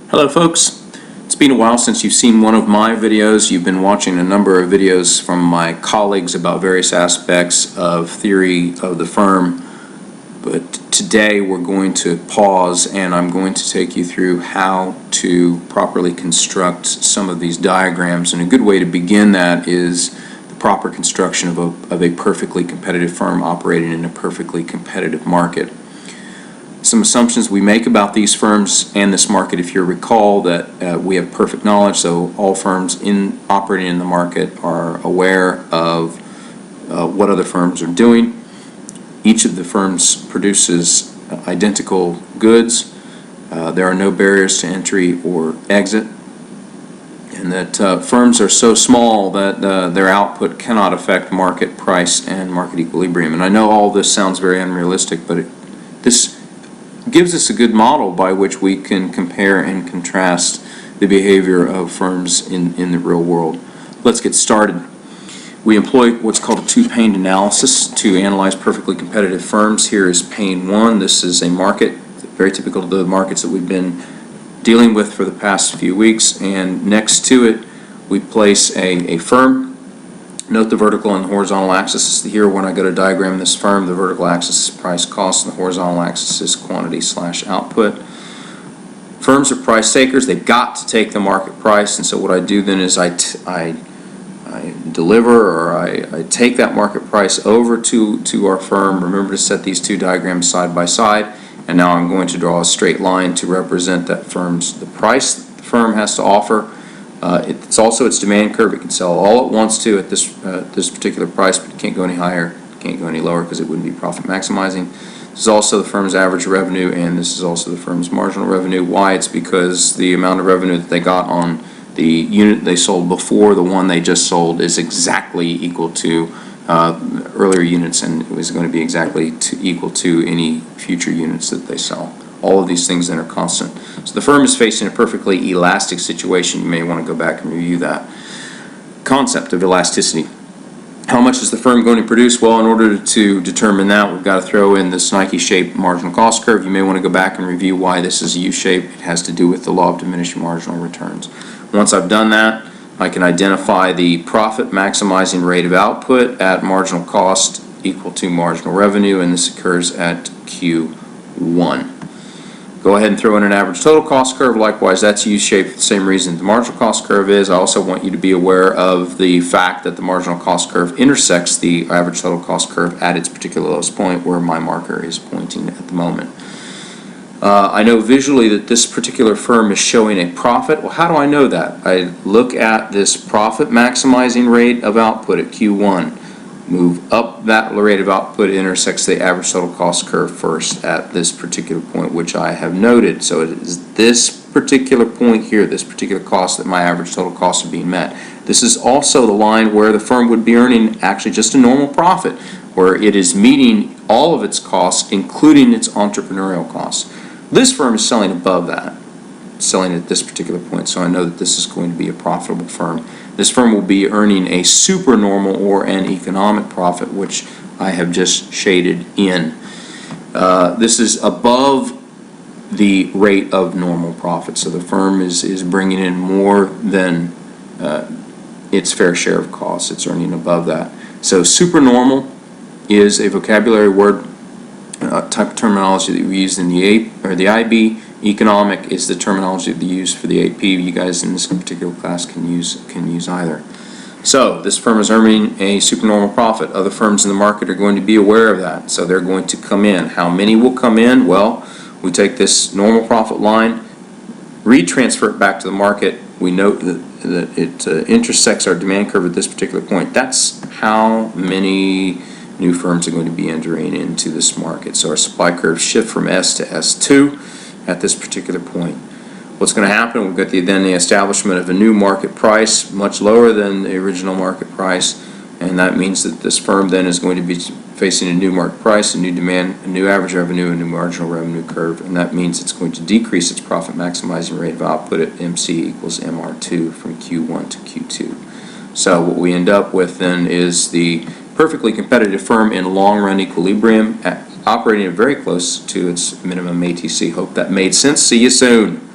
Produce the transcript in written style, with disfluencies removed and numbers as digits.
Hello folks, it's been a while since you've seen one of my videos. You've been watching a number of videos from my colleagues about various aspects of theory of the firm, but today we're going to pause and I'm going to take you through how to properly construct some of these diagrams, and a good way to begin that is the proper construction of a perfectly competitive firm operating in a perfectly competitive market. Some assumptions we make about these firms and this market, if you recall that we have perfect knowledge, so all firms operating in the market are aware of what other firms are doing. Each of the firms produces identical goods. There are no barriers to entry or exit, and that firms are so small that their output cannot affect market price and market equilibrium. And I know all this sounds very unrealistic, but this gives us a good model by which we can compare and contrast the behavior of firms in the real world. Let's get started. We employ what's called a two-pane analysis to analyze perfectly competitive firms. Here is pane 1. This is a market, very typical of the markets that we've been dealing with for the past few weeks, and next to it we place a firm. Note the vertical and horizontal axis. Here, when I go to diagram this firm, the vertical axis is price cost and the horizontal axis is quantity / output. Firms are price takers. They've got to take the market price, and so what I do then is I deliver, or I take that market price over to our firm. Remember to set these two diagrams side by side, and now I'm going to draw a straight line to represent that the price the firm has to offer. It's also its demand curve. It can sell all it wants to at this particular price, but it can't go any higher, it can't go any lower because it wouldn't be profit maximizing. This is also the firm's average revenue, and this is also the firm's marginal revenue. Why? It's because the amount of revenue that they got on the unit they sold before the one they just sold is exactly equal to earlier units, and it was going to be exactly equal to any future units that they sell. All of these things then are constant. So the firm is facing a perfectly elastic situation. You may want to go back and review that concept of elasticity. How much is the firm going to produce? Well, in order to determine that, we've got to throw in this Nike-shaped marginal cost curve. You may want to go back and review why this is a U-shape. It has to do with the law of diminishing marginal returns. Once I've done that, I can identify the profit maximizing rate of output at marginal cost equal to marginal revenue, and this occurs at Q1. Go ahead and throw in an average total cost curve. Likewise, that's U-shaped for the same reason the marginal cost curve is. I also want you to be aware of the fact that the marginal cost curve intersects the average total cost curve at its particular lowest point, where my marker is pointing at the moment. I know visually that this particular firm is showing a profit. Well, how do I know that? I look at this profit maximizing rate of output at Q1. Move up that rate of output, intersects the average total cost curve first at this particular point, which I have noted. So it is this particular point here, this particular cost, that my average total costs are being met. This is also the line where the firm would be earning actually just a normal profit, where it is meeting all of its costs, including its entrepreneurial costs. This firm is selling above that, selling at this particular point, so I know that this is going to be a profitable firm. This firm will be earning a supernormal or an economic profit, which I have just shaded in. This is above the rate of normal profit, so the firm is bringing in more than its fair share of costs. It's earning above that. So supernormal is a vocabulary word, type of terminology that we use in the IB. Economic is the terminology that we use for the AP. You guys in this particular class can use either. So this firm is earning a supernormal profit. Other firms in the market are going to be aware of that, so they're going to come in. How many will come in? Well, we take this normal profit line, retransfer it back to the market. We note that it intersects our demand curve at this particular point. That's how many new firms are going to be entering into this market. So our supply curves shift from S to S2 at this particular point. What's going to happen? We've got then the establishment of a new market price, much lower than the original market price, and that means that this firm then is going to be facing a new market price, a new demand, a new average revenue, a new marginal revenue curve, and that means it's going to decrease its profit maximizing rate of output at MC equals MR2 from Q1 to Q2. So what we end up with then is the perfectly competitive firm in long-run equilibrium, operating very close to its minimum ATC. Hope that made sense. See you soon.